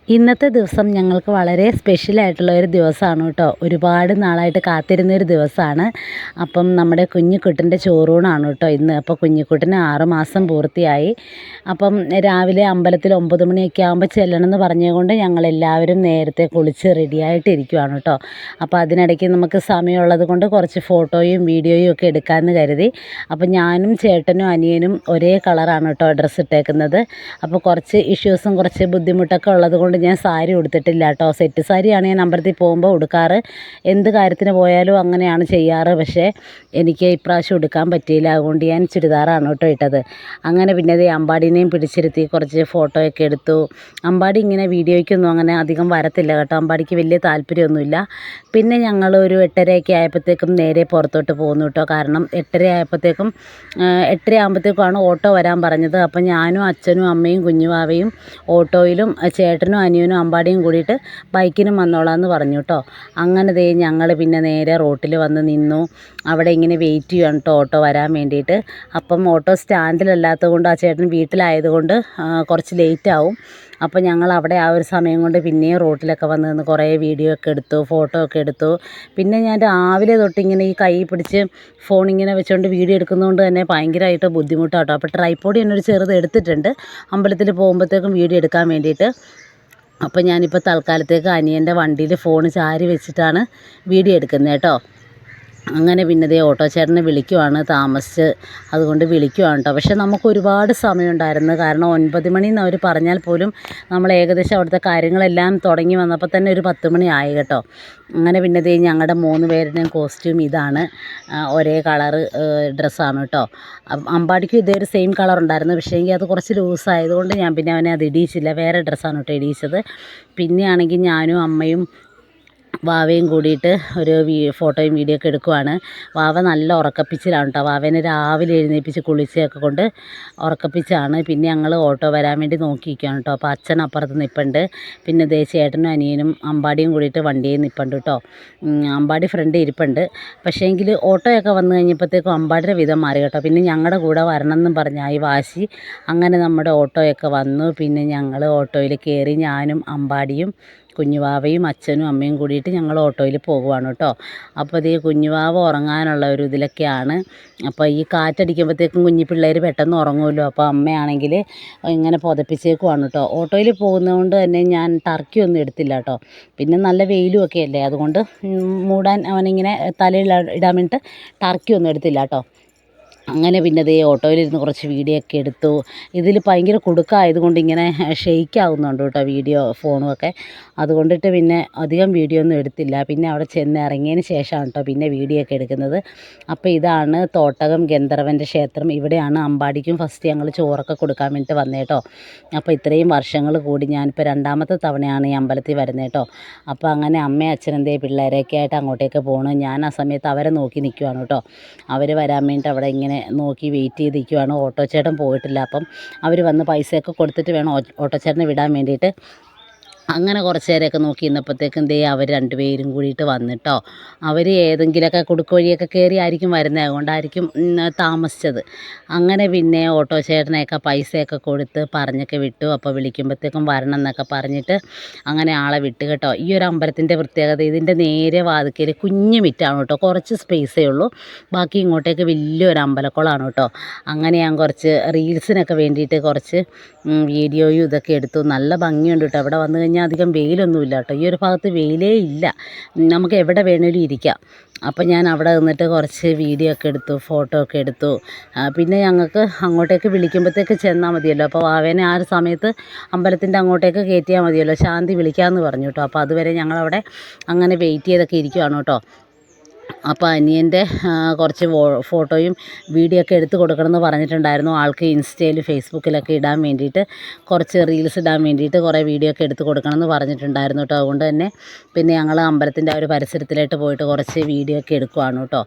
ഇന്നത്തെ ദിവസം ഞങ്ങൾക്ക് വളരെ സ്പെഷ്യലായിട്ടുള്ള ഒരു ദിവസമാണ് കേട്ടോ. ഒരുപാട് നാളായിട്ട് കാത്തിരുന്നൊരു ദിവസമാണ്. അപ്പം നമ്മുടെ കുഞ്ഞിക്കുട്ടൻ്റെ ചോറൂണാണ് കേട്ടോ ഇന്ന്. അപ്പോൾ കുഞ്ഞിക്കുട്ടന് 6 മാസം പൂർത്തിയായി. അപ്പം രാവിലെ അമ്പലത്തിൽ 9 മണിയൊക്കെ ആകുമ്പോൾ ചെല്ലണമെന്ന് പറഞ്ഞതുകൊണ്ട് ഞങ്ങളെല്ലാവരും നേരത്തെ കുളിച്ച് റെഡിയായിട്ടിരിക്കുവാണ് കേട്ടോ. അപ്പോൾ അതിനിടയ്ക്ക് നമുക്ക് സമയമുള്ളത് കൊണ്ട് കുറച്ച് ഫോട്ടോയും വീഡിയോയും ഒക്കെ എടുക്കാമെന്ന് കരുതി. അപ്പോൾ ഞാനും ചേട്ടനും അനിയനും ഒരേ കളറാണ് കേട്ടോ ഡ്രസ്സ് ഇട്ടേക്കുന്നത്. അപ്പോൾ കുറച്ച് ഇഷ്യൂസും കുറച്ച് ബുദ്ധിമുട്ടൊക്കെ ഉള്ളത് കൊണ്ട് ഞാൻ സാരി ഉടുത്തിട്ടില്ല കേട്ടോ. സെറ്റ് സാരിയാണ് ഞാൻ അമ്പലത്തിൽ പോകുമ്പോൾ ഉടുക്കാറ്. എന്ത് കാര്യത്തിന് പോയാലും അങ്ങനെയാണ് ചെയ്യാറ്. പക്ഷേ എനിക്ക് ഇപ്രാവശ്യം ഉടുക്കാൻ പറ്റിയില്ല. അതുകൊണ്ട് ഞാൻ ചുരിദാറാണ് കേട്ടോ ഇട്ടത്. അങ്ങനെ പിന്നെ ദേ അമ്പാടിനെയും പിടിച്ചിരുത്തി കുറച്ച് ഫോട്ടോയൊക്കെ എടുത്തു. അമ്പാടി ഇങ്ങനെ വീഡിയോയ്ക്കൊന്നും അങ്ങനെ അധികം വരത്തില്ല കേട്ടോ. അമ്പാടിക്ക് വലിയ താല്പര്യമൊന്നുമില്ല. പിന്നെ ഞങ്ങൾ ഒരു 8:30 ആയപ്പോഴത്തേക്കും നേരെ പുറത്തോട്ട് പോകുന്നു കേട്ടോ. കാരണം 8:30 ആയപ്പോഴത്തേക്കും 8:30 ആകുമ്പോഴത്തേക്കുമാണ് ഓട്ടോ വരാൻ പറഞ്ഞത്. അപ്പം ഞാനും അച്ഛനും അമ്മയും കുഞ്ഞുവാവയും ഓട്ടോയിലും ചേട്ടനും അനിയനും അമ്പാടിയും കൂടിയിട്ട് ബൈക്കിനും വന്നോളാമെന്ന് പറഞ്ഞു കേട്ടോ. അങ്ങനെ ദേ ഞങ്ങൾ പിന്നെ നേരെ റോട്ടിൽ വന്ന് നിന്നു. അവിടെ ഇങ്ങനെ വെയിറ്റ് ചെയ്യുകയാണ് കേട്ടോ ഓട്ടോ വരാൻ വേണ്ടിയിട്ട്. അപ്പം ഓട്ടോ സ്റ്റാൻഡിലല്ലാത്തത് കൊണ്ട് ആ ചേട്ടൻ വീട്ടിലായതുകൊണ്ട് കുറച്ച് ലേറ്റാവും. അപ്പോൾ ഞങ്ങൾ അവിടെ ആ ഒരു സമയം കൊണ്ട് പിന്നെയും റോട്ടിലൊക്കെ വന്ന് നിന്ന് കുറേ വീഡിയോ ഒക്കെ എടുത്തു, ഫോട്ടോ ഒക്കെ എടുത്തു. പിന്നെ ഞാൻ രാവിലെ തൊട്ട് ഇങ്ങനെ ഈ കൈ പിടിച്ച് ഫോൺ ഇങ്ങനെ വെച്ചുകൊണ്ട് വീഡിയോ എടുക്കുന്നതുകൊണ്ട് തന്നെ ഭയങ്കരമായിട്ട് ബുദ്ധിമുട്ടാട്ടോ. അപ്പോൾ ട്രൈപോഡ് എന്നൊരു ചെറുത് എടുത്തിട്ടുണ്ട് അമ്പലത്തിൽ പോകുമ്പോഴത്തേക്കും വീഡിയോ എടുക്കാൻ വേണ്ടിയിട്ട്. അപ്പോൾ ഞാനിപ്പോൾ തൽക്കാലത്തേക്ക് അനിയൻ്റെ വണ്ടിയിൽ ഫോൺ ചാരി വെച്ചിട്ടാണ് വീഡിയോ എടുക്കുന്നത് കേട്ടോ. അങ്ങനെ പിന്നെ ദേ ഓട്ടോ ചേട്ടനെ വിളിക്കുവാണ്, താമസിച്ച് അതുകൊണ്ട് വിളിക്കുവാണ് കേട്ടോ. പക്ഷേ നമുക്ക് ഒരുപാട് സമയമുണ്ടായിരുന്നു. കാരണം 9 മണി എന്ന് അവർ പറഞ്ഞാൽ പോലും നമ്മൾ ഏകദേശം അവിടുത്തെ കാര്യങ്ങളെല്ലാം തുടങ്ങി വന്നപ്പോൾ തന്നെ ഒരു 10 മണി ആയി കേട്ടോ. അങ്ങനെ പിന്നെ ദേ ഞങ്ങളുടെ 3 പേരുടെയും കോസ്റ്റ്യൂം ഇതാണ്. ഒരേ കളറ് ഡ്രസ്സാണ് കേട്ടോ. അമ്പാടിക്കും ഇതേ ഒരു സെയിം കളർ ഉണ്ടായിരുന്നു. പക്ഷേ എങ്കിൽ അത് കുറച്ച് ലൂസായതുകൊണ്ട് ഞാൻ പിന്നെ അവനെ അത് ഇടിയിച്ചില്ല. വേറെ ഡ്രസ്സാണ് കേട്ടോ ഇടിയിച്ചത്. പിന്നെ ആണെങ്കിൽ ഞാനും അമ്മയും വാവയും കൂടിയിട്ട് ഒരു ഫോട്ടോയും വീഡിയോ ഒക്കെ എടുക്കുവാണ്. വാവ നല്ല ഉറക്കപ്പിച്ചിലാണ് കേട്ടോ. വാവേനെ രാവിലെ എഴുന്നേൽപ്പിച്ച് കുളിച്ചൊക്കെ കൊണ്ട് ഉറക്കപ്പിച്ചാണ്. പിന്നെ ഞങ്ങൾ ഓട്ടോ വരാൻ വേണ്ടി നോക്കിയിരിക്കുകയാണ് കേട്ടോ. അപ്പോൾ അച്ഛൻ അപ്പുറത്ത് നിൽപ്പുണ്ട്. പിന്നെ ദേ ചേട്ടനും അനിയനും അമ്പാടിയും കൂടിയിട്ട് വണ്ടിയിൽ നിൽപ്പുണ്ട് കേട്ടോ. അമ്പാടി ഫ്രണ്ട് ഇരിപ്പുണ്ട്. പക്ഷേ എങ്കിൽ ഓട്ടോയൊക്കെ വന്നു കഴിഞ്ഞപ്പോഴത്തേക്കും അമ്പാടിയുടെ വിധം മാറി കേട്ടോ. പിന്നെ ഞങ്ങളുടെ കൂടെ വരണം എന്നും പറഞ്ഞായി വാശി. അങ്ങനെ നമ്മുടെ ഓട്ടോയൊക്കെ വന്നു. പിന്നെ ഞങ്ങൾ ഓട്ടോയിൽ കയറി. ഞാനും അമ്പാടിയും കുഞ്ഞുവാവയും അച്ഛനും അമ്മയും കൂടിയിട്ട് ഞങ്ങൾ ഓട്ടോയിൽ പോകുവാണ് കേട്ടോ. അപ്പോൾ ഇത് കുഞ്ഞുവാവ ഉറങ്ങാനുള്ള ഒരു ഇതിലൊക്കെയാണ്. അപ്പോൾ ഈ കാറ്റടിക്കുമ്പോഴത്തേക്കും കുഞ്ഞു പിള്ളേർ പെട്ടെന്ന് ഉറങ്ങുമല്ലോ. അപ്പോൾ അമ്മയാണെങ്കിൽ ഇങ്ങനെ പുതപ്പിച്ചേക്കുവാണ് കേട്ടോ. ഓട്ടോയിൽ പോകുന്നതുകൊണ്ട് തന്നെ ഞാൻ ടർക്കി ഒന്നും എടുത്തില്ല കേട്ടോ. പിന്നെ നല്ല വെയിലും ഒക്കെ അല്ലേ, അതുകൊണ്ട് മൂടാൻ അവനിങ്ങനെ തലയിൽ ഇടാൻ വേണ്ടിയിട്ട് ടർക്കി ഒന്നും എടുത്തില്ല കേട്ടോ. അങ്ങനെ പിന്നെ ദേ ഓട്ടോയിലിരുന്ന് കുറച്ച് വീഡിയോ ഒക്കെ എടുത്തു. ഇതിൽ ഭയങ്കര കുടുക്കായതുകൊണ്ട് ഇങ്ങനെ ഷെയ്ക്ക് ആകുന്നുണ്ട് കേട്ടോ വീഡിയോ ഫോണുമൊക്കെ. അതുകൊണ്ടിട്ട് പിന്നെ അധികം വീഡിയോ ഒന്നും എടുത്തില്ല. പിന്നെ അവിടെ ചെന്ന് ഇറങ്ങിയതിന് ശേഷമാണ് കേട്ടോ പിന്നെ വീഡിയോ ഒക്കെ എടുക്കുന്നത്. അപ്പോൾ ഇതാണ് തോട്ടകം ഗന്ധർവൻ്റെ ക്ഷേത്രം. ഇവിടെയാണ് അമ്പാടിക്കും ഫസ്റ്റ് ഞങ്ങൾ ചോറൊക്കെ കൊടുക്കാൻ വേണ്ടിയിട്ട് വന്നത് കേട്ടോ. അപ്പോൾ ഇത്രയും വർഷങ്ങൾ കൂടി ഞാനിപ്പോൾ 2ാമത്തെ തവണയാണ് ഈ അമ്പലത്തിൽ വരുന്നത് കേട്ടോ. അപ്പോൾ അങ്ങനെ അമ്മയും അച്ഛനും ദേ പിള്ളേരൊക്കെ ആയിട്ട് അങ്ങോട്ടേക്ക് പോകണം. ഞാൻ ആ സമയത്ത് അവരെ നോക്കി നിൽക്കുവാണ് കേട്ടോ. അവർ വരാൻ വേണ്ടിയിട്ട് അവിടെ ഇങ്ങനെ നോക്കി വെയിറ്റ് ചെയ്ത് നിൽക്കുവാണ്. ഓട്ടോ ചേട്ടൻ പോയിട്ടില്ല. അപ്പം അവർ വന്ന് പൈസയൊക്കെ കൊടുത്തിട്ട് വേണം ഓട്ടോ ചേട്ടനെ വിടാൻ വേണ്ടിയിട്ട്. അങ്ങനെ കുറച്ച് നേരമൊക്കെ നോക്കി നിന്നപ്പോഴത്തേക്കും ദേ അവർ 2 പേരും കൂടിയിട്ട് വന്നിട്ടോ. അവർ ഏതെങ്കിലുമൊക്കെ കുടുക്ക് വഴിയൊക്കെ കയറി ആയിരിക്കും വരുന്നത്. അതുകൊണ്ടായിരിക്കും താമസിച്ചത്. അങ്ങനെ പിന്നെ ഓട്ടോ ചേട്ടനെയൊക്കെ പൈസയൊക്കെ കൊടുത്ത് പറഞ്ഞൊക്കെ വിട്ടു. അപ്പോൾ വിളിക്കുമ്പോഴത്തേക്കും വരണം എന്നൊക്കെ പറഞ്ഞിട്ട് അങ്ങനെ ആളെ വിട്ട് കേട്ടോ. ഈ ഒരു അമ്പലത്തിൻ്റെ പ്രത്യേകത ഇതിൻ്റെ നേരെ വാതിക്കൽ കുഞ്ഞു മിറ്റാണ് കേട്ടോ. കുറച്ച് സ്പേസേ ഉള്ളൂ. ബാക്കി ഇങ്ങോട്ടേക്ക് വലിയൊരു അമ്പലക്കുളമാണ് കേട്ടോ. അങ്ങനെ ഞാൻ കുറച്ച് റീൽസിനൊക്കെ വേണ്ടിയിട്ട് കുറച്ച് വീഡിയോയും ഇതൊക്കെ എടുത്തു. നല്ല ഭംഗിയുണ്ട് കേട്ടോ. അവിടെ വന്നു കഴിഞ്ഞാൽ അധികം വെയിലൊന്നുമില്ല കേട്ടോ. ഈ ഒരു ഭാഗത്ത് വെയിലേ ഇല്ല. നമുക്ക് എവിടെ വേണേലും ഇരിക്കാം. അപ്പോൾ ഞാൻ അവിടെ നിന്നിട്ട് കുറച്ച് വീഡിയോ ഒക്കെ എടുത്തു, ഫോട്ടോ ഒക്കെ എടുത്തു. പിന്നെ ഞങ്ങൾക്ക് അങ്ങോട്ടേക്ക് വിളിക്കുമ്പോഴത്തേക്ക് ചെന്നാൽ മതിയല്ലോ. അപ്പോൾ വാവേനെ ആ ഒരു സമയത്ത് അമ്പലത്തിൻ്റെ അങ്ങോട്ടേക്ക് കയറ്റിയാൽ മതിയല്ലോ. ശാന്തി വിളിക്കാമെന്ന് പറഞ്ഞു കേട്ടോ. അപ്പോൾ അതുവരെ ഞങ്ങളവിടെ അങ്ങനെ വെയിറ്റ് ചെയ്തൊക്കെ ഇരിക്കുവാണ് കേട്ടോ. അപ്പോൾ അനിയൻ്റെ കുറച്ച് ഫോട്ടോയും വീഡിയോ ഒക്കെ എടുത്ത് കൊടുക്കണമെന്ന് പറഞ്ഞിട്ടുണ്ടായിരുന്നു. ആൾക്ക് ഇൻസ്റ്റയിൽ ഫേസ്ബുക്കിലൊക്കെ ഇടാൻ വേണ്ടിയിട്ട്, കുറച്ച് റീൽസ് ഇടാൻ വേണ്ടിയിട്ട് കുറേ വീഡിയോ ഒക്കെ എടുത്ത് കൊടുക്കണമെന്ന് പറഞ്ഞിട്ടുണ്ടായിരുന്നു കേട്ടോ. അതുകൊണ്ട് തന്നെ പിന്നെ ഞങ്ങൾ അമ്പലത്തിൻ്റെ ആ ഒരു പരിസരത്തിലായിട്ട് പോയിട്ട് കുറച്ച് വീഡിയോ ഒക്കെ എടുക്കുവാണ് കേട്ടോ.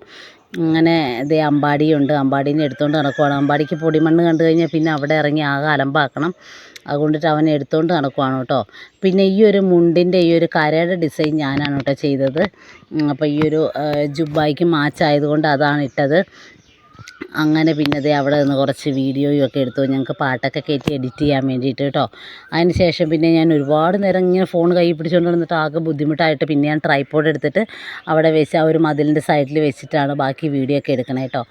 അങ്ങനെ ദേ അമ്പാടിയുണ്ട്. അമ്പാടീനെ എടുത്തുകൊണ്ട് നടക്കുവാണ്. അമ്പാടിക്ക് പൊടിമണ്ണ് കണ്ടു കഴിഞ്ഞാൽ പിന്നെ അവിടെ ഇറങ്ങി ആകെ അലമ്പാക്കണം. അതുകൊണ്ടിട്ട് അവനെ എടുത്തുകൊണ്ട് നടക്കുവാണ് കേട്ടോ. പിന്നെ ഈ ഒരു മുണ്ടിൻ്റെ ഈ ഒരു കരയുടെ ഡിസൈൻ ഞാനാണ് കേട്ടോ ചെയ്തത്. അപ്പോൾ ഈ ഒരു ജുബ്ബായ്ക്ക് മാച്ച് ആയതുകൊണ്ട് അതാണ് ഇട്ടത്. അങ്ങനെ പിന്നെ ദേ അവിടെ നിന്ന് കുറച്ച് വീഡിയോയും ഒക്കെ എടുത്തു. ഞങ്ങൾക്ക് പാട്ടൊക്കെ കയറ്റി എഡിറ്റ് ചെയ്യാൻ വേണ്ടിയിട്ട് കേട്ടോ. അതിന് ശേഷം പിന്നെ ഞാൻ ഒരുപാട് നേരം ഇങ്ങനെ ഫോൺ കൈ പിടിച്ചുകൊണ്ട് വന്നിട്ട് ആകെ ബുദ്ധിമുട്ടായിട്ട് പിന്നെ ഞാൻ ട്രൈപോഡ് എടുത്തിട്ട് അവിടെ വെച്ച് ആ ഒരു മതിലിൻ്റെ സൈഡിൽ വെച്ചിട്ടാണ് ബാക്കി വീഡിയോ ഒക്കെ എടുക്കണേ കേട്ടോ.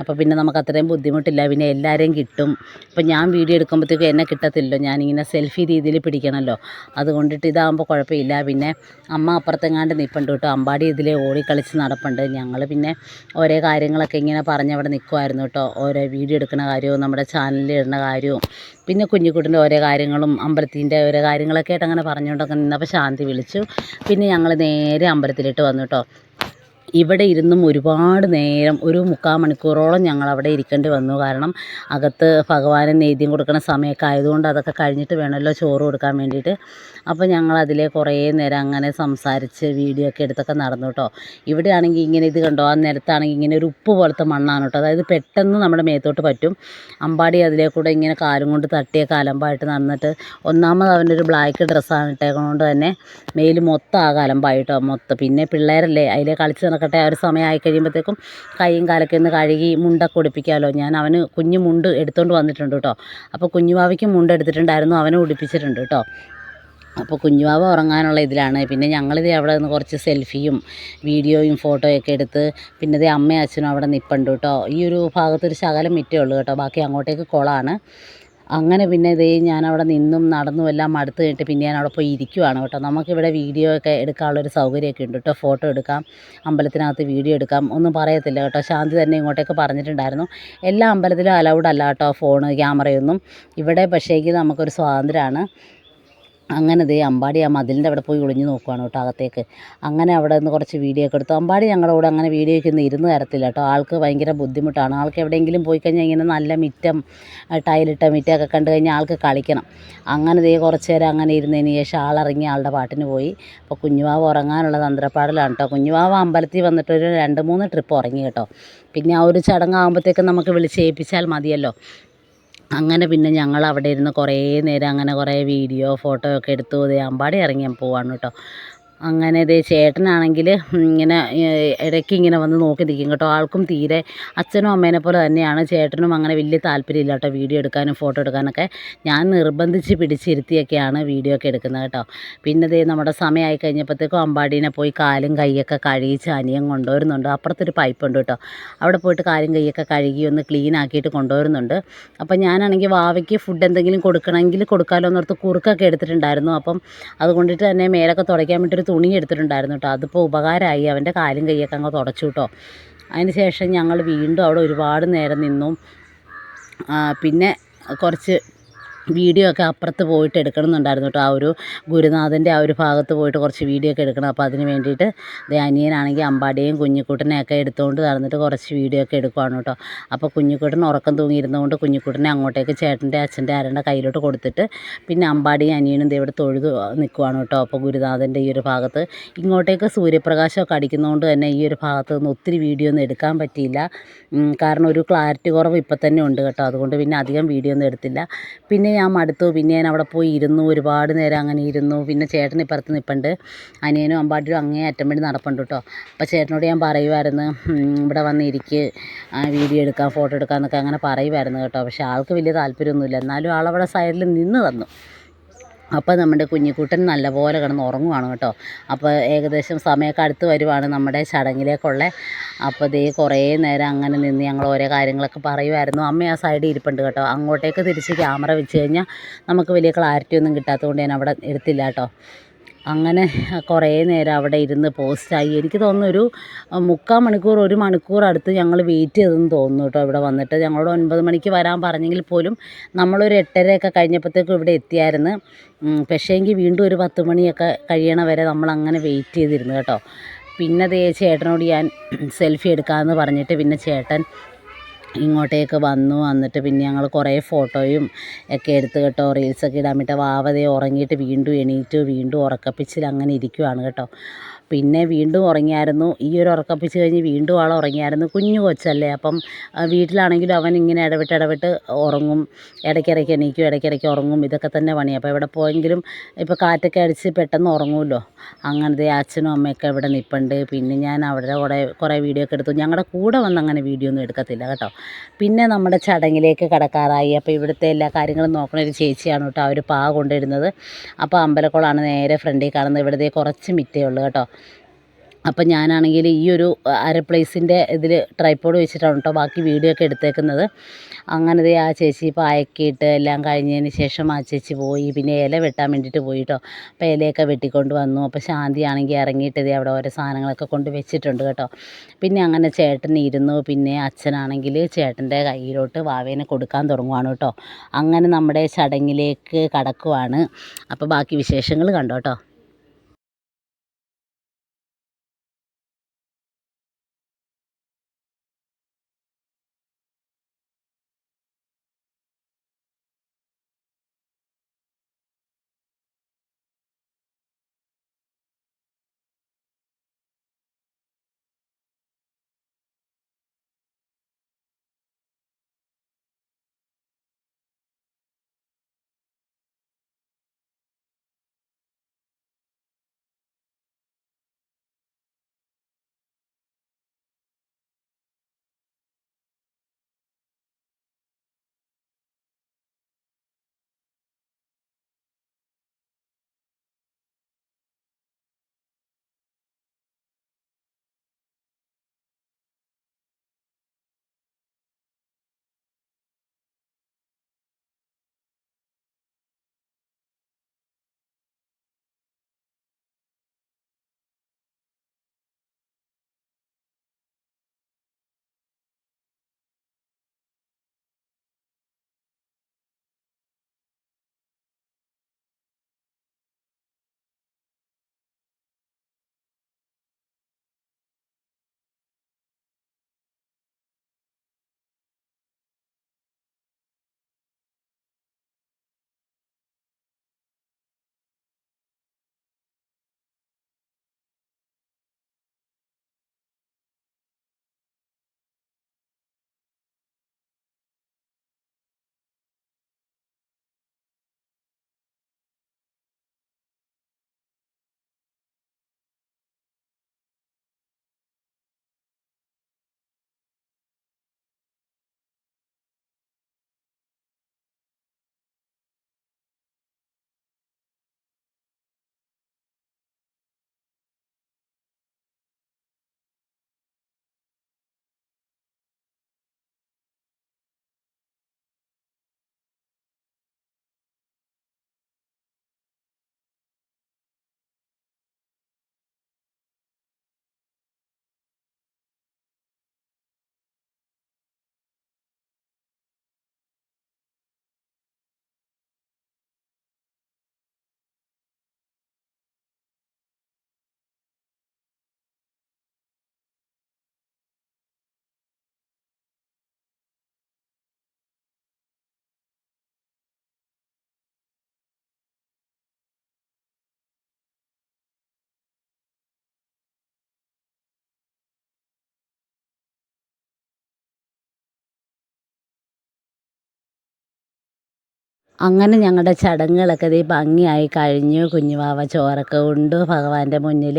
അപ്പോൾ പിന്നെ നമുക്ക് അത്രയും ബുദ്ധിമുട്ടില്ല. പിന്നെ എല്ലാവരെയും കിട്ടും. ഇപ്പം ഞാൻ വീഡിയോ എടുക്കുമ്പോഴത്തേക്കും എന്നെ കിട്ടത്തില്ലല്ലോ, ഞാനിങ്ങനെ സെൽഫി രീതിയിൽ പിടിക്കണമല്ലോ. അതുകൊണ്ടിട്ട് ഇതാകുമ്പോൾ കുഴപ്പമില്ല. പിന്നെ അമ്മ അപ്പുറത്തെങ്ങാണ്ട് നിൽപ്പുണ്ട് കേട്ടോ. അമ്പാടി ഇതിലെ ഓടിക്കളിച്ച് നടപ്പുണ്ട്. ഞങ്ങൾ പിന്നെ ഓരോ കാര്യങ്ങളൊക്കെ ഇങ്ങനെ പറഞ്ഞ് അവിടെ നിൽക്കുമായിരുന്നു കേട്ടോ. ഓരോ വീഡിയോ എടുക്കുന്ന കാര്യവും നമ്മുടെ ചാനലിൽ ഇടുന്ന കാര്യവും പിന്നെ കുഞ്ഞിക്കുട്ടിൻ്റെ ഓരോ കാര്യങ്ങളും അമ്പലത്തിൻ്റെ ഓരോ കാര്യങ്ങളൊക്കെ ആയിട്ട് അങ്ങനെ പറഞ്ഞുകൊണ്ടൊക്കെ നിന്നപ്പോൾ ശാന്തി വിളിച്ചു. പിന്നെ ഞങ്ങൾ നേരെ അമ്പലത്തിലിട്ട് വന്നു കേട്ടോ. ഇവിടെ ഇരുന്നും ഒരുപാട് നേരം 1/4 മണിക്കൂറോളം ഞങ്ങളവിടെ ഇരിക്കേണ്ടി വന്നു. കാരണം അകത്ത് ഭഗവാന് നെയ്ദ്യം കൊടുക്കുന്ന സമയമൊക്കെ ആയതുകൊണ്ട് അതൊക്കെ കഴിഞ്ഞിട്ട് വേണമല്ലോ ചോറ് കൊടുക്കാൻ വേണ്ടിയിട്ട്. അപ്പോൾ ഞങ്ങളതിലെ കുറേ നേരം അങ്ങനെ സംസാരിച്ച് വീഡിയോ ഒക്കെ എടുത്തൊക്കെ നടന്നു കേട്ടോ. ഇവിടെ ആണെങ്കിൽ ഇങ്ങനെ ഇത് കണ്ടോ, ആ നിലത്താണെങ്കിൽ ഇങ്ങനെ ഒരു ഉപ്പ് പോലത്തെ മണ്ണാണ് കേട്ടോ. അതായത് പെട്ടെന്ന് നമ്മുടെ മേത്തോട്ട് പറ്റും. അമ്പാടി അതിലെ കൂടെ ഇങ്ങനെ കാലും കൊണ്ട് തട്ടിയൊക്കെ അലമ്പായിട്ട് നടന്നിട്ട്, ഒന്നാമത് അവൻ്റെ ഒരു ബ്ലാക്ക് ഡ്രസ്സാണ് ഇട്ടേക്കണോണ്ട് തന്നെ മേല് മൊത്തം ആകെ അലമ്പായിട്ടോ മൊത്തം. പിന്നെ പിള്ളേരല്ലേ അതിലെ കളിച്ച് നടക്കട്ടെ, ആ ഒരു സമയമായി കഴിയുമ്പോഴത്തേക്കും കൈയും കാലൊക്കെ ഒന്ന് കഴുകി മുണ്ടൊക്കെ ഉടുപ്പിക്കാമല്ലോ. ഞാൻ അവന് കുഞ്ഞു മുണ്ട് എടുത്തുകൊണ്ട് വന്നിട്ടുണ്ട് കേട്ടോ. അപ്പോൾ കുഞ്ഞുവാവയ്ക്കും മുണ്ട് എടുത്തിട്ടുണ്ടായിരുന്നു, അവനെ ഉടുപ്പിച്ചിട്ടുണ്ട് കേട്ടോ. അപ്പോൾ കുഞ്ഞുവാവ ഉറങ്ങാനുള്ള ഇതിലാണ്. പിന്നെ ഞങ്ങളിത് അവിടെ നിന്ന് കുറച്ച് സെൽഫിയും വീഡിയോയും ഫോട്ടോയൊക്കെ എടുത്ത് പിന്നെ ഇത് അമ്മയും അച്ഛനും അവിടെ നിൽപ്പുണ്ട് കേട്ടോ. ഈ ഒരു ഭാഗത്തൊരു ശകലം മിറ്റേ ഉള്ളൂ കേട്ടോ, ബാക്കി അങ്ങോട്ടേക്ക് കുളമാണ്. അങ്ങനെ പിന്നെ ഇതേ ഞാനവിടെ നിന്നും നടന്നും എല്ലാം മടുത്ത് കഴിഞ്ഞിട്ട് പിന്നെ ഞാൻ അവിടെ പോയി ഇരിക്കുവാണ് കേട്ടോ. നമുക്കിവിടെ വീഡിയോ ഒക്കെ എടുക്കാനുള്ളൊരു സൗകര്യമൊക്കെ ഉണ്ട് കേട്ടോ. ഫോട്ടോ എടുക്കാം, അമ്പലത്തിനകത്ത് വീഡിയോ എടുക്കാം, ഒന്നും പറയത്തില്ല കേട്ടോ. ശാന്തി തന്നെ ഇങ്ങോട്ടേക്ക് പറഞ്ഞിട്ടുണ്ടായിരുന്നു. എല്ലാ അമ്പലത്തിലും അലൗഡ് അല്ല കേട്ടോ ഫോണ് ക്യാമറയൊന്നും. ഇവിടെ പക്ഷേക്ക് നമുക്കൊരു സ്വാതന്ത്ര്യമാണ്. അങ്ങനെ ദേ അമ്പാടി ആ മതിലിൻ്റെ അവിടെ പോയി ഒളിഞ്ഞ് നോക്കുവാണ് കേട്ടോ അകത്തേക്ക്. അങ്ങനെ അവിടെ നിന്ന് കുറച്ച് വീഡിയോ ഒക്കെ എടുത്തു. അമ്പാടി ഞങ്ങളുടെ കൂടെ അങ്ങനെ വീഡിയോയ്ക്ക് ഒന്നും ഇരുന്ന് തരത്തില്ല കേട്ടോ. ആൾക്ക് ഭയങ്കര ബുദ്ധിമുട്ടാണ്. ആൾക്ക് എവിടെയെങ്കിലും പോയി കഴിഞ്ഞാൽ ഇങ്ങനെ നല്ല മിറ്റം, ടൈലിട്ട മിറ്റമൊക്കെ കണ്ടു കഴിഞ്ഞാൽ ആൾക്ക് കളിക്കണം. അങ്ങനെ ദേ കുറച്ച് നേരം അങ്ങനെ ഇരുന്നതിന് ശേഷം ആളിറങ്ങി ആളുടെ പാട്ടിന് പോയി. അപ്പോൾ കുഞ്ഞുവാവ് ഉറങ്ങാനുള്ള തന്ത്രപ്പാടിലാണ് കേട്ടോ. കുഞ്ഞുവാവ് അമ്പലത്തിൽ വന്നിട്ട് ഒരു 2-3 ട്രിപ്പ് ഉറങ്ങി കേട്ടോ. പിന്നെ ആ ഒരു ചടങ്ങാകുമ്പോഴത്തേക്കും നമുക്ക് വിളിച്ചേൽപ്പിച്ചാൽ മതിയല്ലോ. അങ്ങനെ പിന്നെ ഞങ്ങൾ അവിടെ ഇരുന്ന് കുറേ നേരം അങ്ങനെ കുറേ വീഡിയോ ഫോട്ടോ ഒക്കെ എടുത്തു. ദേ അമ്പാടി ഇറങ്ങി ഞാൻ പോവാണ് കേട്ടോ. അങ്ങനെ ദേ ചേട്ടനാണെങ്കിൽ ഇങ്ങനെ ഇടയ്ക്ക് ഇങ്ങനെ വന്ന് നോക്കി നിൽക്കും കേട്ടോ. ആൾക്കും തീരെ അച്ഛനും അമ്മേനെ പോലെ തന്നെയാണ്. ചേട്ടനും അങ്ങനെ വലിയ താല്പര്യമില്ല കേട്ടോ വീഡിയോ എടുക്കാനും ഫോട്ടോ എടുക്കാനൊക്കെ. ഞാൻ നിർബന്ധിച്ച് പിടിച്ചിരുത്തിയൊക്കെയാണ് വീഡിയോ ഒക്കെ എടുക്കുന്നത് കേട്ടോ. പിന്നെ ദേ നമ്മുടെ സമയമായി കഴിഞ്ഞപ്പോഴത്തേക്കും അമ്പാടീനെ പോയി കാലും കൈയൊക്കെ കഴുകിച്ച് അനിയൻ കൊണ്ടുവരുന്നുണ്ട്. അപ്പുറത്തൊരു പൈപ്പുണ്ട് കേട്ടോ, അവിടെ പോയിട്ട് കാലും കൈയൊക്കെ കഴുകി ഒന്ന് ക്ലീൻ ആക്കിയിട്ട് കൊണ്ടുവരുന്നുണ്ട്. അപ്പം ഞാനാണെങ്കിൽ വാവയ്ക്ക് ഫുഡ് എന്തെങ്കിലും കൊടുക്കണമെങ്കിൽ കൊടുക്കാമല്ലോ എന്നോർത്ത് കുറുക്കൊക്കെ എടുത്തിട്ടുണ്ടായിരുന്നു. അപ്പം അതുകൊണ്ടിട്ട് തന്നെ മേലൊക്കെ തുടയ്ക്കാൻ വേണ്ടിയിട്ടൊരു തുണി എടുത്തിട്ടുണ്ടായിരുന്നു കേട്ടോ. അതിപ്പോൾ ഉപകാരമായി, അവൻ്റെ കാലും കൈയൊക്കെ അങ്ങ് തുടച്ചു കേട്ടോ. അതിന് ശേഷം ഞങ്ങൾ വീണ്ടും അവിടെ ഒരുപാട് നേരം നിന്നു. പിന്നെ കുറച്ച് വീഡിയോ ഒക്കെ അപ്പുറത്ത് പോയിട്ട് എടുക്കണമെന്നുണ്ടായിരുന്നു കേട്ടോ. ആ ഒരു ഗുരുനാഥൻ്റെ ആ ഒരു ഭാഗത്ത് പോയിട്ട് കുറച്ച് വീഡിയോ ഒക്കെ എടുക്കണം. അപ്പോൾ അതിന് വേണ്ടിയിട്ട് ദേ അനിയനാണെങ്കിൽ അമ്പാടിയെയും കുഞ്ഞിക്കുട്ടനെയൊക്കെ എടുത്തുകൊണ്ട് നടന്നിട്ട് കുറച്ച് വീഡിയോ ഒക്കെ എടുക്കുവാണ് കേട്ടോ. അപ്പോൾ കുഞ്ഞിക്കുട്ടൻ ഉറക്കം തൂങ്ങിയിരുന്നുകൊണ്ട് കുഞ്ഞിക്കുട്ടനെ അങ്ങോട്ടേക്ക് ചേട്ടൻ്റെ അച്ഛൻ്റെ ആരുടെ കയ്യിലോട്ട് കൊടുത്തിട്ട് പിന്നെ അമ്പാടിയും അനിയനും ദേ ഇവിടെ തൊഴുത് നിൽക്കുവാണ് കേട്ടോ. അപ്പോൾ ഗുരുനാഥൻ്റെ ഈ ഒരു ഭാഗത്ത് ഇങ്ങോട്ടേക്ക് സൂര്യപ്രകാശമൊക്കെ അടിക്കുന്നതുകൊണ്ട് തന്നെ ഈ ഒരു ഭാഗത്ത് നിന്ന് ഒത്തിരി വീഡിയോ ഒന്നും എടുക്കാൻ പറ്റിയില്ല. കാരണം ഒരു ക്ലാരിറ്റി കുറവ് ഇപ്പം തന്നെ ഉണ്ട് കേട്ടോ. അതുകൊണ്ട് പിന്നെ അധികം വീഡിയോ ഒന്നും എടുത്തില്ല. പിന്നെ ഞാൻ മടുത്തു. പിന്നെ ഞാൻ അവിടെ പോയി ഇരുന്നു, ഒരുപാട് നേരം അങ്ങനെ ഇരുന്നു. പിന്നെ ചേട്ടൻ ഇപ്പുറത്ത് നിൽപ്പുണ്ട്, അനിയനും അമ്പാടിയും അങ്ങേ അറ്റം വേണ്ടി നടപ്പുണ്ട് കേട്ടോ. അപ്പോൾ ചേട്ടനോട് ഞാൻ പറയുമായിരുന്നു ഇവിടെ വന്നിരിക്ക്, വീഡിയോ എടുക്കാം ഫോട്ടോ എടുക്കാം എന്നൊക്കെ അങ്ങനെ പറയുമായിരുന്നു കേട്ടോ. പക്ഷേ ആൾക്ക് വലിയ താല്പര്യമൊന്നുമില്ല. എന്നാലും ആളവിടെ സൈഡിൽ നിന്ന് തന്നു. അപ്പോൾ നമ്മുടെ കുഞ്ഞിക്കുട്ടൻ നല്ലപോലെ കിടന്ന് ഉറങ്ങുവാണ് കേട്ടോ. അപ്പോൾ ഏകദേശം സമയമൊക്കെ അടുത്ത് വരുവാണ് നമ്മുടെ ചടങ്ങിലേക്കുള്ള. അപ്പോൾ ദേ കുറേ നേരം അങ്ങനെ നിന്ന് ഞങ്ങൾ ഓരോ കാര്യങ്ങളൊക്കെ പറയുമായിരുന്നു. അമ്മ ആ സൈഡിൽ ഇരിപ്പുണ്ട് കേട്ടോ. അങ്ങോട്ടേക്ക് തിരിച്ച് ക്യാമറ വെച്ച് കഴിഞ്ഞാൽ നമുക്ക് വലിയ ക്ലാരിറ്റി ഒന്നും കിട്ടാത്തതുകൊണ്ട് ഞാൻ അവിടെ എടുത്തില്ല കേട്ടോ. അങ്ങനെ കുറേ നേരം അവിടെ ഇരുന്ന് പോസ്റ്റായി. എനിക്ക് തോന്നുന്നു ഒരു 3/4 മണിക്കൂർ 1 മണിക്കൂർ അടുത്ത് ഞങ്ങൾ വെയിറ്റ് ചെയ്തെന്ന് തോന്നുന്നു കേട്ടോ. ഇവിടെ വന്നിട്ട് ഞങ്ങളോട് 9 മണിക്ക് വരാൻ പറഞ്ഞെങ്കിൽ പോലും നമ്മളൊരു 8:30 കഴിഞ്ഞപ്പോഴത്തേക്കും ഇവിടെ എത്തിയായിരുന്നു. പക്ഷേങ്കിൽ വീണ്ടും ഒരു 10 മണിയൊക്കെ കഴിയണ വരെ നമ്മളങ്ങനെ വെയിറ്റ് ചെയ്തിരുന്നു കേട്ടോ. പിന്നെ ദേ ചേട്ടനോട് ഞാൻ സെൽഫി എടുക്കാമെന്ന് പറഞ്ഞിട്ട് പിന്നെ ചേട്ടൻ ഇങ്ങോട്ടേക്ക് വന്നിട്ട് പിന്നെ ഞങ്ങൾ കുറേ ഫോട്ടോയും ഒക്കെ എടുത്ത് കേട്ടോ. റീൽസൊക്കെ ഇടാൻ വേണ്ടിയിട്ട് വാവതേ ഉറങ്ങിയിട്ട് വീണ്ടും എണീറ്റ് വീണ്ടും ഉറക്കപ്പിച്ചിൽ അങ്ങനെ ഇരിക്കുവാണ് കേട്ടോ. പിന്നെ വീണ്ടും ഉറങ്ങിയായിരുന്നു. ഈ ഒരു ഉറക്കപ്പിച്ച് കഴിഞ്ഞ് വീണ്ടും ആൾ ഉറങ്ങിയായിരുന്നു. കുഞ്ഞു കൊച്ചല്ലേ, അപ്പം വീട്ടിലാണെങ്കിലും അവൻ ഇങ്ങനെ ഇടവിട്ട് ഉറങ്ങും. ഇടയ്ക്കിടയ്ക്ക് എണീക്കും, ഇടയ്ക്കിടയ്ക്ക് ഉറങ്ങും. ഇതൊക്കെ തന്നെ പണി. അപ്പോൾ എവിടെ പോയെങ്കിലും ഇപ്പോൾ കാറ്റൊക്കെ അടിച്ച് പെട്ടെന്ന് ഉറങ്ങുമല്ലോ. അങ്ങനത്തെ അച്ഛനും അമ്മയൊക്കെ ഇവിടെ നിൽപ്പുണ്ട്. പിന്നെ ഞാൻ അവരുടെ കൂടെ കുറേ വീഡിയോ ഒക്കെ എടുത്തു. ഞങ്ങളുടെ കൂടെ വന്ന് അങ്ങനെ വീഡിയോ ഒന്നും എടുക്കത്തില്ല കേട്ടോ. പിന്നെ നമ്മുടെ ചടങ്ങിലേക്ക് കടക്കാറായി. അപ്പോൾ ഇവിടുത്തെ എല്ലാ കാര്യങ്ങളും നോക്കുന്ന ഒരു ചേച്ചിയാണ് കേട്ടോ. അവർ പാ കൊണ്ടിടുന്നത്. അപ്പോൾ അമ്പലക്കുളമാണ് നേരെ ഫ്രണ്ടിൽ കാണുന്നത്. ഇവിടുത്തെ കുറച്ച് മിറ്റേ ഉള്ളൂ കേട്ടോ. അപ്പം ഞാനാണെങ്കിൽ ഈ ഒരു അര പ്ലേസിൻ്റെ ഇതിൽ ട്രൈപ്പോഡ് വെച്ചിട്ടാണ് കേട്ടോ ബാക്കി വീഡിയോ ഒക്കെ എടുത്തേക്കുന്നത്. അങ്ങനെ ദേ ആ ചേച്ചി പായൊക്കെ ഇട്ട് എല്ലാം കഴിഞ്ഞതിന് ശേഷം ആ ചേച്ചി പോയി. പിന്നെ ഇല വെട്ടാൻ വേണ്ടിയിട്ട് പോയി കേട്ടോ. അപ്പോൾ ഇലയൊക്കെ വെട്ടിക്കൊണ്ട് വന്നു. അപ്പോൾ ശാന്തിയാണെങ്കിൽ ഇറങ്ങിയിട്ട് ദേ അവിടെ ഓരോ സാധനങ്ങളൊക്കെ കൊണ്ട് വെച്ചിട്ടുണ്ട് കേട്ടോ. പിന്നെ അങ്ങനെ ചേട്ടൻ ഇരുന്നു. പിന്നെ അച്ഛനാണെങ്കിൽ ചേട്ടൻ്റെ കയ്യിലോട്ട് വാവേനെ കൊടുക്കാൻ തുടങ്ങുവാണ് കേട്ടോ. അങ്ങനെ നമ്മുടെ ചടങ്ങിലേക്ക് കടക്കുവാണ്. അപ്പോൾ ബാക്കി വിശേഷങ്ങൾ കണ്ടോ കേട്ടോ. അങ്ങനെ ഞങ്ങളുടെ ചടങ്ങുകളൊക്കെ ദേ ഭംഗിയായി കഴിഞ്ഞു. കുഞ്ഞുവാവ ചോറൊക്കെ ഉണ്ട് ഭഗവാന്റെ മുന്നിൽ.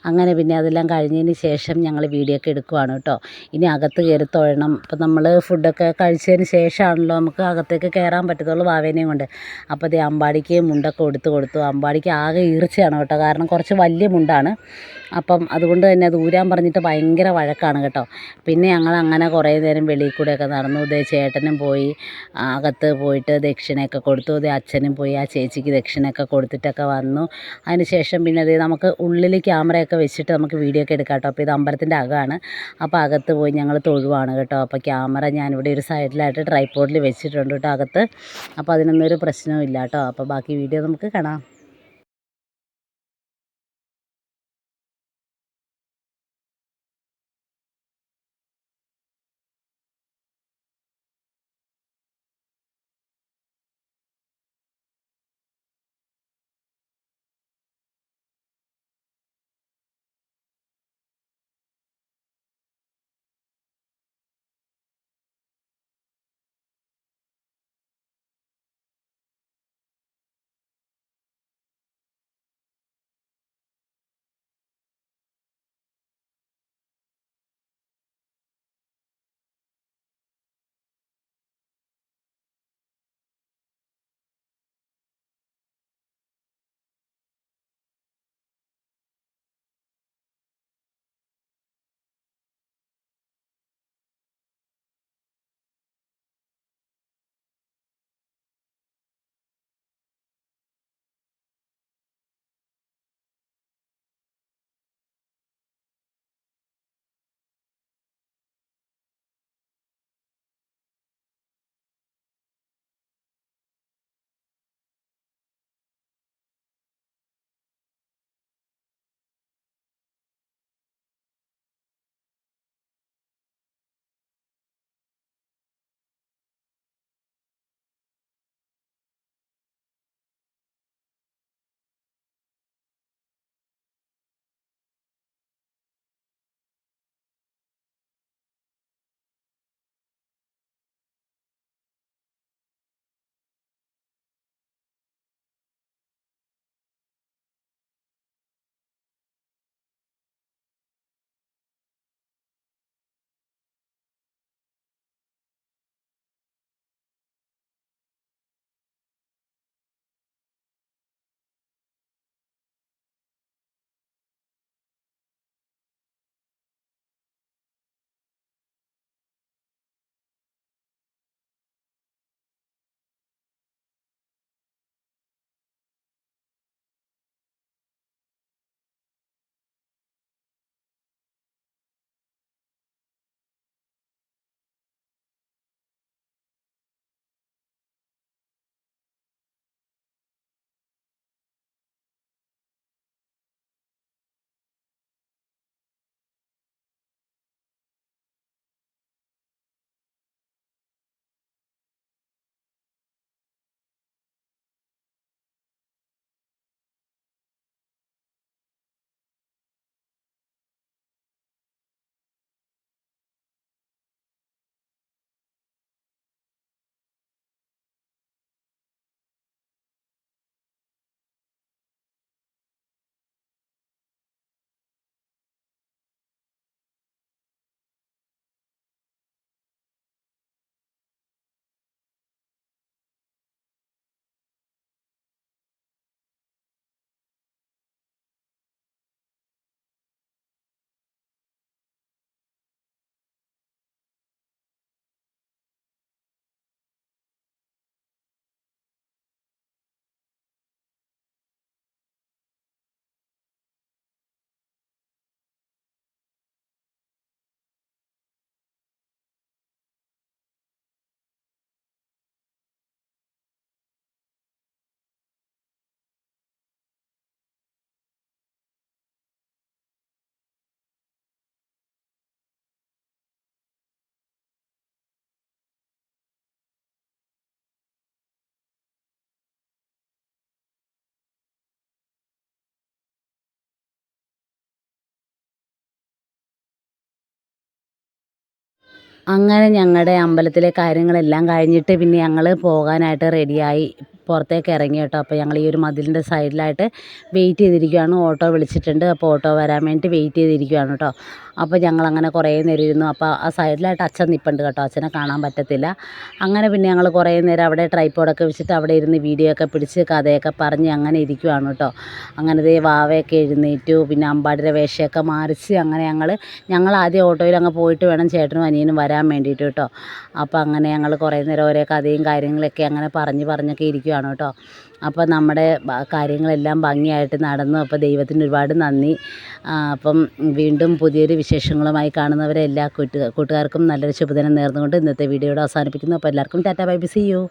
അങ്ങനെ പിന്നെ അതെല്ലാം കഴിഞ്ഞതിന് ശേഷം ഞങ്ങൾ വീഡിയോ ഒക്കെ എടുക്കുവാണ് കേട്ടോ. ഇനി അകത്ത് കയറി തൊഴണം. ഇപ്പം നമ്മൾ ഫുഡൊക്കെ കഴിച്ചതിന് ശേഷമാണല്ലോ നമുക്ക് അകത്തേക്ക് കയറാൻ പറ്റത്തുള്ളൂ വാവേനെയും കൊണ്ട്. അപ്പോൾ ദേ അമ്പാടിക്ക് മുണ്ടൊക്കെ കൊടുത്തു. അമ്പാടിക്ക് ആകെ ഈർച്ചയാണ് കേട്ടോ. കാരണം കുറച്ച് വലിയ മുണ്ടാണ്. അപ്പം അതുകൊണ്ട് തന്നെ അത് ഊരാൻ പറഞ്ഞിട്ട് ഭയങ്കര വഴക്കാണ് കേട്ടോ. പിന്നെ ഞങ്ങൾ അങ്ങനെ കുറേ നേരം വെളിയിൽ കൂടെയൊക്കെ നടന്നു. ദേ ചേട്ടനും പോയി അകത്ത് പോയിട്ട് ദക്ഷിണയൊക്കെ കൊടുത്തു. ദേ അച്ഛനും പോയി ആ ചേച്ചിക്ക് ദക്ഷിണയൊക്കെ കൊടുത്തിട്ടൊക്കെ വന്നു. അതിന് ശേഷം പിന്നെ ദേ നമുക്ക് ഉള്ളിൽ ക്യാമറയൊക്കെ വെച്ചിട്ട് നമുക്ക് വീഡിയോ ഒക്കെ എടുക്കാം കേട്ടോ. അപ്പോൾ ഇത് അമ്പലത്തിൻ്റെ അകമാണ്. അപ്പോൾ അകത്ത് പോയി ഞങ്ങൾ തൊഴുവാണ് കേട്ടോ. അപ്പോൾ ക്യാമറ ഞാനിവിടെ ഒരു സൈഡിലായിട്ട് ട്രൈപ്പോഡിൽ വെച്ചിട്ടുണ്ട് കേട്ടോ അകത്ത്. അപ്പോൾ അതിനൊന്നും ഒരു പ്രശ്നവും ഇല്ല കേട്ടോ. അപ്പോൾ ബാക്കി വീഡിയോ നമുക്ക് കാണാം. അങ്ങനെ ഞങ്ങളുടെ അമ്പലത്തിലെ കാര്യങ്ങളെല്ലാം കഴിഞ്ഞിട്ട് പിന്നെ ഞങ്ങൾ പോകാനായിട്ട് റെഡിയായി പുറത്തേക്ക് ഇറങ്ങി കേട്ടോ. അപ്പോൾ ഞങ്ങൾ ഈ ഒരു മതിലിൻ്റെ സൈഡിലായിട്ട് വെയിറ്റ് ചെയ്തിരിക്കുകയാണ്. ഓട്ടോ വിളിച്ചിട്ടുണ്ട്. അപ്പോൾ ഓട്ടോ വരാൻ വേണ്ടി വെയിറ്റ് ചെയ്തിരിക്കുകയാണ് കേട്ടോ. അപ്പോൾ ഞങ്ങളങ്ങനെ കുറേ നേരം ഇരുന്നു. അപ്പോൾ ആ സൈഡിലായിട്ട് അച്ഛൻ നിൽപ്പുണ്ട് കേട്ടോ. അച്ഛനെ കാണാൻ പറ്റത്തില്ല. അങ്ങനെ പിന്നെ ഞങ്ങൾ കുറേ നേരം അവിടെ ട്രൈപ്പോഡൊക്കെ വെച്ചിട്ട് അവിടെ ഇരുന്ന് വീഡിയോ ഒക്കെ പിടിച്ച് കഥയൊക്കെ പറഞ്ഞ് അങ്ങനെ ഇരിക്കുകയാണ് കേട്ടോ. അങ്ങനെ ദേ വാവയൊക്കെ എഴുന്നേറ്റു. പിന്നെ അമ്പാടിയുടെ വേഷമൊക്കെ മാറിച്ച് അങ്ങനെ ഞങ്ങൾ ആദ്യം ഓട്ടോയിൽ അങ്ങ് പോയിട്ട് വേണം ചേട്ടനും അനിയനും വരാൻ വേണ്ടിയിട്ട് കേട്ടോ. അപ്പോൾ അങ്ങനെ ഞങ്ങൾ കുറേ നേരം ഓരോ കഥയും കാര്യങ്ങളൊക്കെ അങ്ങനെ പറഞ്ഞൊക്കെ ഇരിക്കുകയാണ് കേട്ടോ. അപ്പോൾ നമ്മുടെ കാര്യങ്ങളെല്ലാം ഭംഗിയായിട്ട് നടന്നു. അപ്പോൾ ദൈവത്തിന് ഒരുപാട് നന്ദി. അപ്പം വീണ്ടും പുതിയൊരു വിശേഷങ്ങളുമായി കാണുന്നവരെ എല്ലാ കൂട്ടുകാർക്കും നല്ലൊരു ശുഭദിനം നേർന്നുകൊണ്ട് ഇന്നത്തെ വീഡിയോയുടെ അവസാനിപ്പിക്കുന്നു. അപ്പോൾ എല്ലാവർക്കും tata bye bye, see U.